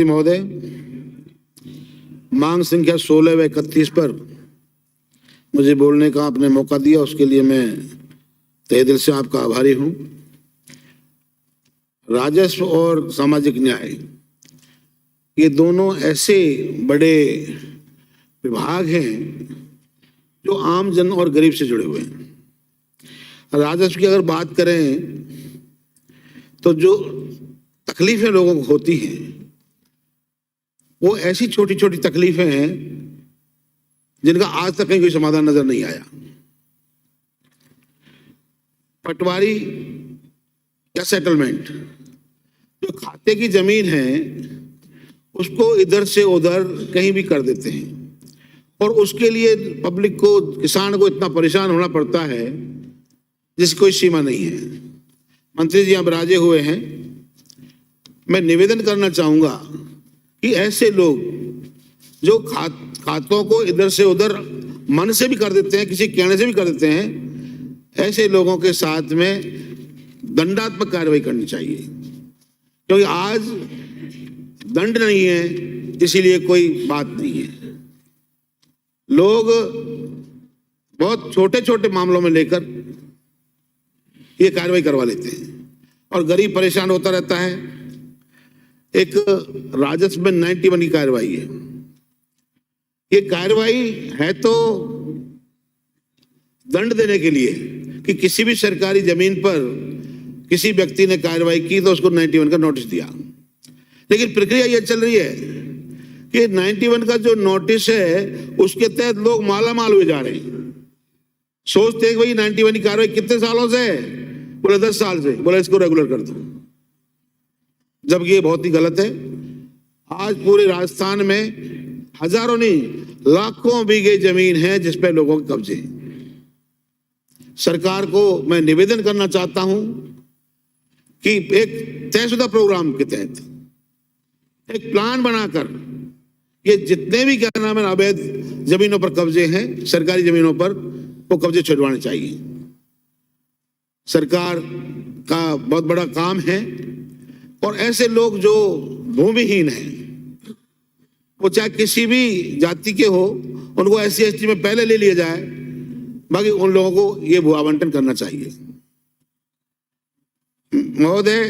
महोदय, मांग संख्या 16 व 31 पर मुझे बोलने का आपने मौका दिया, उसके लिए मैं तहे दिल से आपका आभारी हूं। राजस्व और सामाजिक न्याय, ये दोनों ऐसे बड़े विभाग हैं जो आम जन और गरीब से जुड़े हुए हैं। राजस्व की अगर बात करें तो जो तकलीफें लोगों को होती हैं वो ऐसी छोटी छोटी तकलीफें हैं जिनका आज तक कहीं कोई समाधान नजर नहीं आया। पटवारी या सेटलमेंट, जो खाते की जमीन है उसको इधर से उधर कहीं भी कर देते हैं और उसके लिए पब्लिक को, किसान को इतना परेशान होना पड़ता है जिसकी कोई सीमा नहीं है। मंत्री जी अब राजे हुए हैं, मैं निवेदन करना चाहूंगा कि ऐसे लोग जो खातों को इधर से उधर मन से भी कर देते हैं, किसी कहने से भी कर देते हैं, ऐसे लोगों के साथ में दंडात्मक कार्रवाई करनी चाहिए, क्योंकि आज दंड नहीं है इसीलिए कोई बात नहीं है। लोग बहुत छोटे छोटे मामलों में लेकर ये कार्रवाई करवा लेते हैं और गरीब परेशान होता रहता है। एक राजस्व में 91 की कार्रवाई है। ये कार्रवाई है तो दंड देने के लिए कि किसी भी सरकारी जमीन पर किसी व्यक्ति ने कार्रवाई की तो उसको 91 का नोटिस दिया, लेकिन प्रक्रिया ये चल रही है कि 91 का जो नोटिस है उसके तहत लोग माला माल हुए जा रहे हैं। सोचते हैं भाई 91 की कार्रवाई कितने सालों से है, बोले 10 साल से, बोले इसको रेगुलर कर दो, जबकि ये बहुत ही गलत है। आज पूरे राजस्थान में हजारों नहीं लाखों बीघे जमीन है जिस पे लोगों के कब्जे हैं। सरकार को मैं निवेदन करना चाहता हूं कि एक तयशुदा प्रोग्राम के तहत एक प्लान बनाकर ये जितने भी क्या नाम है अवैध जमीनों पर कब्जे हैं, सरकारी जमीनों पर, वो कब्जे छुड़वाने चाहिए। सरकार का बहुत बड़ा काम है और ऐसे लोग जो भूमिहीन हैं, वो चाहे किसी भी जाति के हो, उनको SC ST में पहले ले लिया जाए, बाकी उन लोगों को ये भू आवंटन करना चाहिए। महोदय,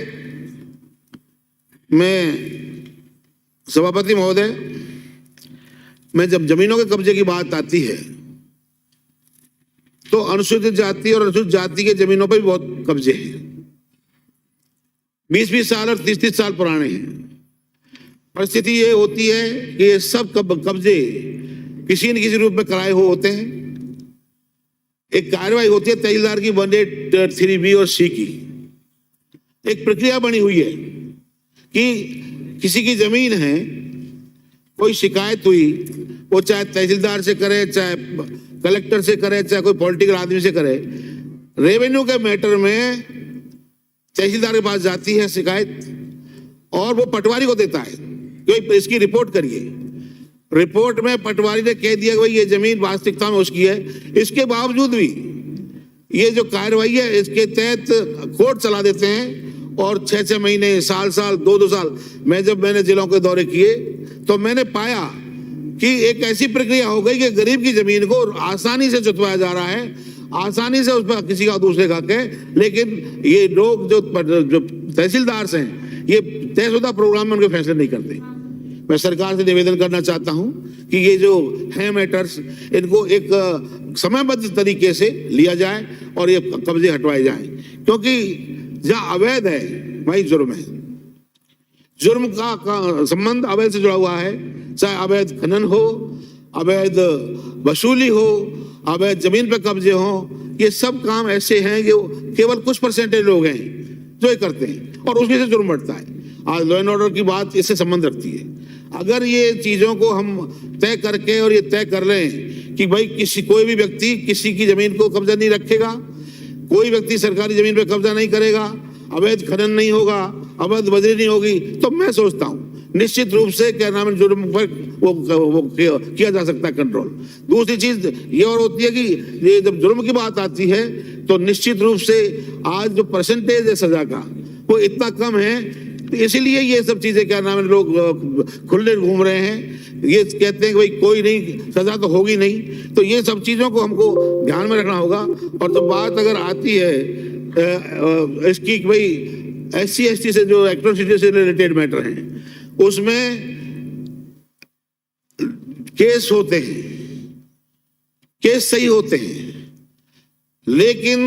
सभापति महोदय, मैं जब जमीनों के कब्जे की बात आती है तो अनुसूचित जाति और अनुसूचित जाति के जमीनों पर भी बहुत कब्जे हैं, 20-20 साल और 30-30 साल पुराने हैं। परिस्थिति ये होती है कि ये सब कब्जे किसी न किसी रूप में कराए हुए होते हैं। एक कार्रवाई होती है तहसीलदार की 183B और C की, एक प्रक्रिया बनी हुई है कि किसी की जमीन है, कोई शिकायत हुई, वो चाहे तहसीलदार से करे, चाहे कलेक्टर से करे, चाहे कोई पॉलिटिकल आदमी से करे, रेवेन्यू के मैटर में तहसीलदार के पास जाती है शिकायत और वो पटवारी को देता है कि इसकी रिपोर्ट करिए। रिपोर्ट में पटवारी ने कह दिया कि भाई ये जमीन वास्तविकता में उसकी है, इसके बावजूद भी ये जो कार्रवाई है इसके तहत कोर्ट चला देते हैं और 6-6 महीने, साल 2-2 साल। मैंने जिलों के दौरे किए तो मैंने पाया कि एक ऐसी प्रक्रिया हो गई कि गरीब की जमीन को आसानी से जुतवाया जा रहा है, आसानी से उस पर किसी का दूसरे का है, लेकिन ये लोग जो तहसीलदार हैं ये तयशुदा प्रोग्राम में उनके फैसले नहीं करते। मैं सरकार से निवेदन करना चाहता हूं कि ये जो है मैटर्स, इनको एक समयबद्ध तरीके से लिया जाए और ये कब्जे हटवाए जाए, क्योंकि जहां अवैध है वहीं जुर्म है। जुर्म का संबंध अवैध से जुड़ा हुआ है, चाहे अवैध खनन हो, अवैध वसूली हो, अवैध जमीन पे कब्जे हो। ये सब काम ऐसे हैं जो केवल कुछ % लोग हैं जो ये करते हैं और उसमें से जुर्म बढ़ता है। आज लॉ एंड ऑर्डर की बात इससे संबंध रखती है। अगर ये चीजों को हम तय करके और ये तय कर लें कि भाई कोई भी व्यक्ति किसी की जमीन को कब्जा नहीं रखेगा, कोई व्यक्ति सरकारी जमीन पे कब्जा नहीं करेगा, अवैध खनन नहीं होगा, अवैध बजरी नहीं होगी, तो मैं सोचता हूं निश्चित रूप से क्या नाम है जुर्म पर वो किया जा सकता है कंट्रोल। दूसरी चीज ये और होती है कि ये जब जुर्म की बात आती है तो निश्चित रूप से आज जो % है सजा का वो इतना कम है तो इसीलिए ये सब चीजें क्या नाम है, लोग खुले घूम रहे हैं, ये कहते हैं कि भाई कोई नहीं, सजा तो होगी नहीं। तो ये सब चीजों को हमको ध्यान में रखना होगा। और जब बात अगर आती है इसकी कि भाई SC/ST से जो एट्रोसिटी से रिलेटेड मैटर हैं, उसमें केस होते हैं, केस सही होते हैं, लेकिन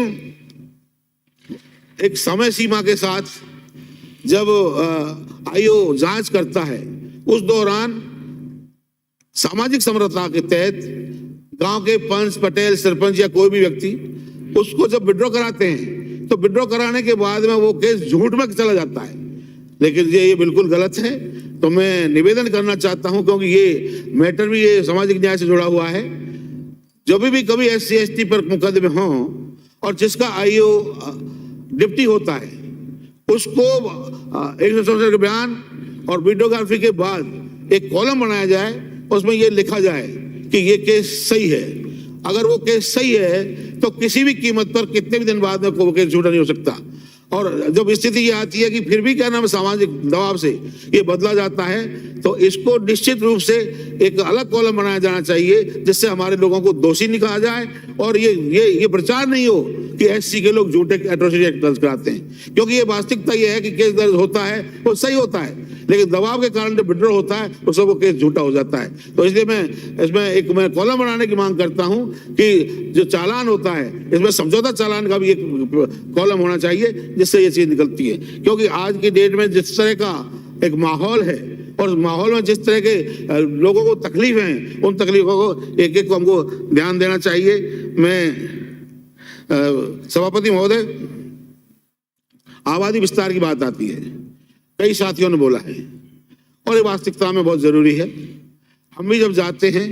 एक समय सीमा के साथ जब आईओ जांच करता है, उस दौरान सामाजिक समरसता के तहत गांव के पंच, पटेल, सरपंच या कोई भी व्यक्ति उसको जब विड्रॉ कराते हैं, तो विड्रॉ कराने के बाद में वो केस झूठ में चला जाता है। लेकिन ये बिल्कुल गलत है। तो मैं निवेदन करना चाहता हूं, क्योंकि ये मैटर भी ये सामाजिक न्याय से जुड़ा हुआ है, जब भी कभी SC/ST पर मुकदमे हों और जिसका आईओ डिप्टी होता है, उसको 164 के बयान और वीडियोग्राफी के बाद एक कॉलम बनाया जाए, उसमें ये लिखा जाए कि ये केस सही है। अगर वो केस सही है तो किसी भी कीमत पर कितने भी दिन बाद में वो केस झूठा नहीं हो सकता। और जब स्थिति ये आती है कि फिर भी क्या नाम सामाजिक दबाव से ये बदला जाता है, तो इसको निश्चित रूप से एक अलग कॉलम बनाया जाना चाहिए, जिससे हमारे लोगों को दोषी निकाला जाए और ये प्रचार नहीं हो कि SC के लोग झूठे एट्रोसिटी एक्ट दर्ज कराते हैं। क्योंकि ये वास्तविकता ये है कि केस दर्ज होता है वो सही होता है, लेकिन दबाव के कारण जब विड्रॉ होता है उस वो केस झूठा हो जाता है। तो इसलिए मैं इसमें मैं कॉलम बनाने की मांग करता हूं कि जो चालान होता है, इसमें समझौता चालान का भी एक कॉलम होना चाहिए, जिससे ये चीज निकलती है। क्योंकि आज की डेट में जिस तरह का एक माहौल है और माहौल में जिस तरह के लोगों को तकलीफ है, उन तकलीफों को एक एक को हमको ध्यान देना चाहिए। मैं सभापति महोदय, आबादी विस्तार की बात आती है, कई साथियों ने बोला है और ये वास्तविकता में बहुत जरूरी है। हम भी जब जाते हैं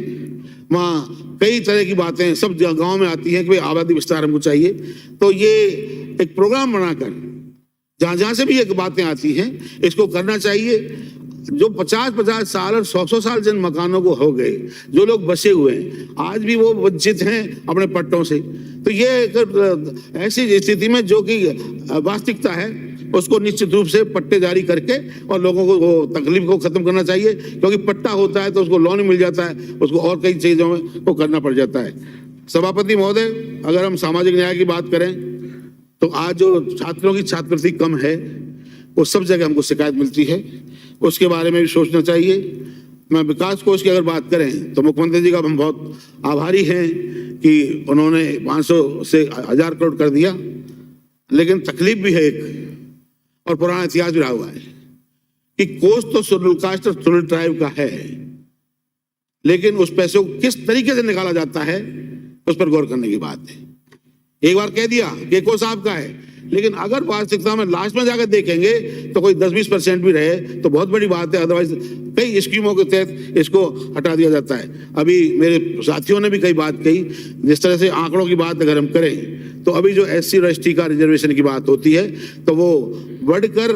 वहाँ कई तरह की बातें सब गांव में आती हैं कि भाई आबादी विस्तार हमको चाहिए। तो ये एक प्रोग्राम बनाकर जहाँ जहाँ से भी एक बातें आती हैं, इसको करना चाहिए। जो 50-50 साल और 100-100 साल जिन मकानों को हो गए, जो लोग बसे हुए हैं, आज भी वो वंचित हैं अपने पट्टों से। तो ये ऐसी स्थिति में जो कि वास्तविकता है, उसको निश्चित रूप से पट्टे जारी करके और लोगों को वो तकलीफ को खत्म करना चाहिए। क्योंकि पट्टा होता है तो उसको लोन मिल जाता है, उसको और कई चीजों में वो करना पड़ जाता है। सभापति महोदय, अगर हम सामाजिक न्याय की बात करें तो आज जो छात्रों की छात्रवृत्ति कम है, वो सब जगह हमको शिकायत मिलती है, उसके बारे में भी सोचना चाहिए। मैं विकास कोष की अगर बात करें तो मुख्यमंत्री जी का हम बहुत आभारी हैं कि उन्होंने 500 से 1000 करोड़ कर दिया। लेकिन तकलीफ भी है एक, और पुराना इतिहास भी रहा हुआ है कि कोष तो शेड्यूल कास्ट और शेड्यूल ट्राइब का है, लेकिन उस पैसे को किस तरीके से निकाला जाता है उस पर गौर करने की बात है। एक बार कह दिया कि कोष आपका है, लेकिन अगर वास्तविकता में लास्ट में जाकर देखेंगे तो कोई 10-20% भी रहे तो बहुत बड़ी बात है। अदरवाइज कई स्कीमों के तहत इसको हटा दिया जाता है। अभी मेरे साथियों ने भी कई बात कही, जिस तरह से आंकड़ों की बात अगर हम करें तो अभी जो SC और ST का रिजर्वेशन की बात होती है तो वो बढ़कर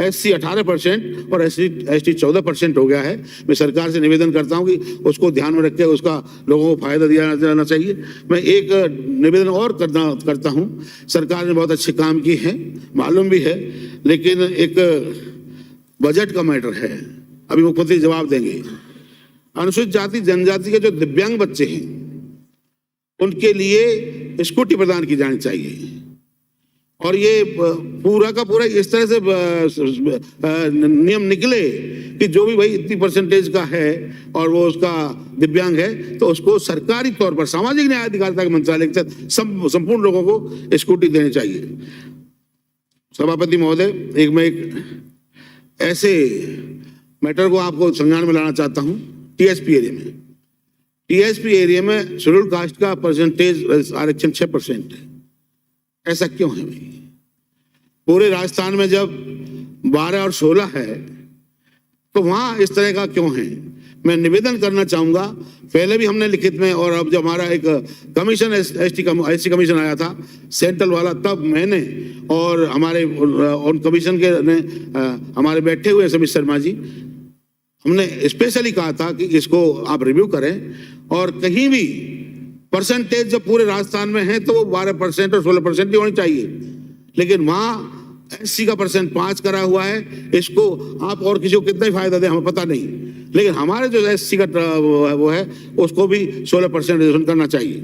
SC 18% और ST 14% हो गया है। मैं सरकार से निवेदन करता हूं कि उसको ध्यान में रख के उसका लोगों को फायदा दिया जाना चाहिए। मैं एक निवेदन और करता हूं, सरकार ने बहुत अच्छे काम किए हैं, मालूम भी है, लेकिन एक बजट का मैटर है, अभी मुख्यमंत्री जवाब देंगे। अनुसूचित जाति जनजाति के जो दिव्यांग बच्चे हैं उनके लिए स्कूटी प्रदान की जानी चाहिए। और ये पूरा का पूरा इस तरह से नियम निकले कि जो भी भाई इतनी परसेंटेज का है और वो उसका दिव्यांग है तो उसको सरकारी तौर पर सामाजिक न्याय अधिकारिता के मंत्रालय के तहत संपूर्ण लोगों को स्कूटी देनी चाहिए। सभापति महोदय, मैं एक ऐसे मैटर को आपको संज्ञान में लाना चाहता हूं। TSP एरिया में शेड्यूल कास्ट का परसेंटेज आरक्षण 6% है। ऐसा क्यों है भाई? पूरे राजस्थान में जब 12 और 16 है तो वहां इस तरह का क्यों है? मैं निवेदन करना चाहूंगा, पहले भी हमने लिखित में, और अब जब हमारा एक कमीशन SC कमीशन आया था सेंट्रल वाला, तब मैंने और हमारे उन कमीशन के ने हमारे बैठे हुए समीर शर्मा जी, हमने स्पेशली कहा था कि इसको आप रिव्यू करें और कहीं भी परसेंटेज जब पूरे राजस्थान में है तो वो 12% और 16% ही होनी चाहिए। लेकिन वहाँ एससी का परसेंट 5 करा हुआ है, इसको आप और किसी को कितना ही फायदा दे हमें पता नहीं, लेकिन हमारे जो एससी का वो है उसको भी 16% रिजर्वेशन करना चाहिए।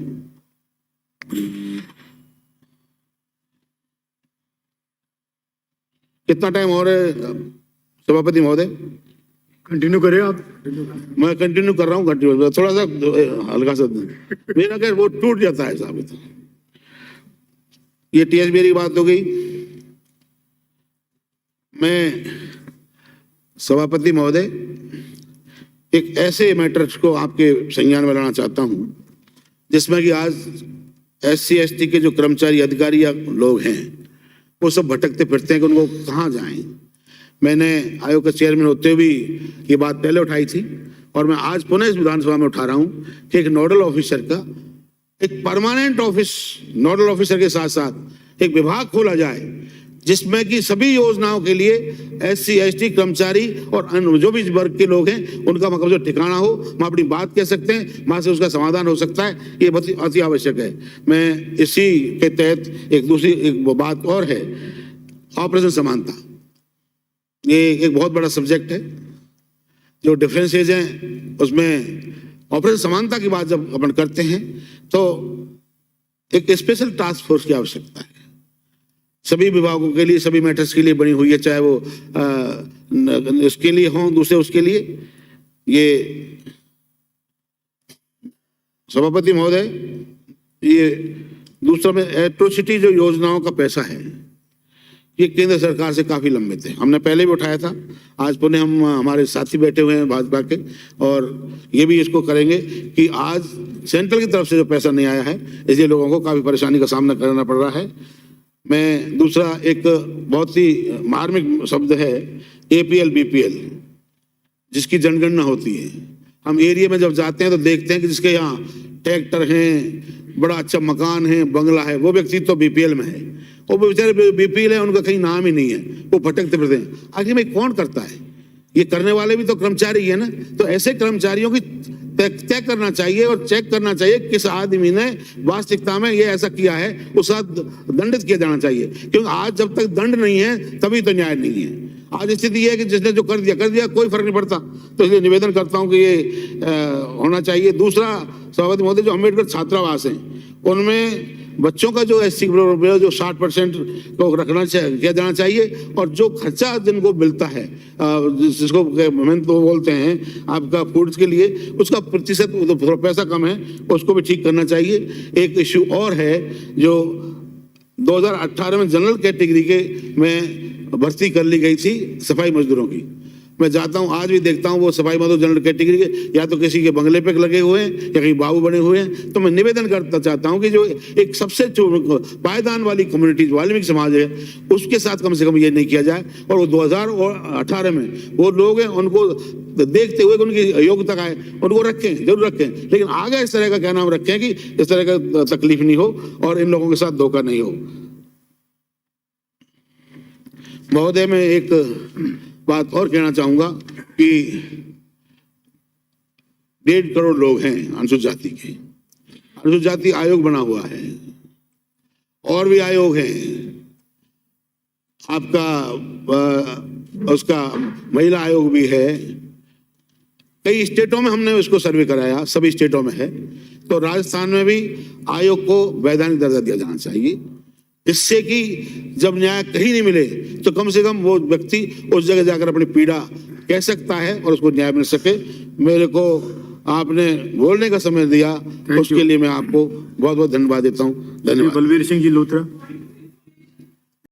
कितना टाइम हो रहा है सभापति महोदय? कंटिन्यू करें आप। मैं कंटिन्यू कर रहा हूँ, कंटिन्यू थोड़ा सा हल्का सा मेरा क्या वो टूट जाता है साहब। तो ये टीएसबी की बात हो गई। मैं सभापति महोदय एक ऐसे मैटर्स को आपके संज्ञान में लाना चाहता हूं जिसमें कि आज एससी एसटी के जो कर्मचारी अधिकारी या लोग हैं वो सब भटकते फिरते हैं कि उनको कहाँ जाएं। मैंने आयोग का चेयरमैन होते हुए ये बात पहले उठाई थी और मैं आज पुनः इस विधानसभा में उठा रहा हूं कि एक नोडल ऑफिसर का एक परमानेंट ऑफिस, नोडल ऑफिसर के साथ साथ एक विभाग खोला जाए जिसमें कि सभी योजनाओं के लिए एससी एसटी कर्मचारी और अन्य जो भी वर्ग के लोग हैं उनका मतलब जो ठिकाना हो, वहाँ अपनी बात कह सकते हैं, वहाँ से उसका समाधान हो सकता है। ये बहुत अति आवश्यक है। मैं इसी के तहत एक दूसरी एक बात और है, ऑपरेशन समानता। ये एक बहुत बड़ा सब्जेक्ट है। जो डिफरेंसेज हैं उसमें ऑपरेशन समानता की बात जब अपन करते हैं तो एक स्पेशल टास्क फोर्स की आवश्यकता है। सभी विभागों के लिए, सभी मैटर्स के लिए बनी हुई है, चाहे वो इसके लिए हो, दूसरे उसके लिए। ये सभापति महोदय, ये दूसरा में एट्रोसिटी जो योजनाओं का पैसा है ये केंद्र सरकार से काफी लंबित है। हमने पहले भी उठाया था, आज पुनः हम हमारे साथी बैठे हुए हैं भाजपा के और ये भी इसको करेंगे कि आज सेंट्रल की तरफ से जो पैसा नहीं आया है इसलिए लोगों को काफी परेशानी का सामना करना पड़ रहा है। मैं दूसरा एक बहुत ही मार्मिक शब्द है एपीएल बीपीएल, जिसकी जनगणना होती है। हम एरिया में जब जाते हैं तो देखते हैं कि जिसके यहाँ ट्रैक्टर हैं, बड़ा अच्छा मकान है, बंगला है, वो व्यक्ति तो बीपीएल में है, वो बेचारे बीपीएल है, उनका कहीं नाम ही नहीं है, वो भटकते फिरते हैं। आखिर में कौन करता है? ये करने वाले भी तो कर्मचारी है ना। तो ऐसे कर्मचारियों की तय करना चाहिए और चेक करना चाहिए किस आदमी ने वास्तविकता में ये ऐसा किया है, उस साथ दंडित किया जाना चाहिए। क्योंकि आज जब तक दंड नहीं है तभी तो न्याय नहीं है। आज स्थिति ये है कि जिसने जो कर दिया कोई फर्क नहीं पड़ता। तो इसलिए निवेदन करता हूं कि ये होना चाहिए। दूसरा सभापति महोदय, जो अम्बेडकर छात्रावास हैं उनमें बच्चों का जो एससी जो 60% को रखना किया जाना चाहिए और जो खर्चा जिनको मिलता है जिसको तो बोलते हैं आपका फूड्स के लिए, उसका प्रतिशत थोड़ा पैसा कम है, उसको भी ठीक करना चाहिए। एक इश्यू और है जो 2018 में जनरल कैटेगरी के में भर्ती कर ली गई थी सफाई मजदूरों की। मैं जाता हूँ आज भी देखता हूँ वो सफाई मजदूर जनरल कैटेगरी के या तो किसी के बंगले पे लगे हुए हैं या कहीं बाबू बने हुए हैं। तो मैं निवेदन करना चाहता हूँ कि जो एक सबसे पायदान वाली कम्युनिटी वाल्मीकि समाज है उसके साथ कम से कम ये नहीं किया जाए। और वो 2018 में वो लोग हैं उनको देखते हुए उनकी योग्यता का है उनको रखें, जरूर रखें, लेकिन आगे इस तरह का क्या नाम रखें कि इस तरह का तकलीफ नहीं हो और इन लोगों के साथ धोखा नहीं हो। महोदय, मैं एक बात और कहना चाहूंगा कि 1.5 करोड़ लोग हैं अनुसूचित जाति के। अनुसूचित जाति आयोग बना हुआ है और भी आयोग हैं आपका, उसका महिला आयोग भी है। कई स्टेटों में हमने उसको सर्वे कराया, सभी स्टेटों में है। तो राजस्थान में भी आयोग को वैधानिक दर्जा दिया जाना चाहिए, इससे कि जब न्याय कहीं नहीं मिले तो कम से कम वो व्यक्ति उस जगह जाकर अपनी पीड़ा कह सकता है और उसको न्याय मिल सके। मेरे को आपने बोलने का समय दिया उसके लिए मैं आपको बहुत बहुत धन्यवाद देता हूँ। धन्यवाद। बलवीर सिंह जी लोथरा।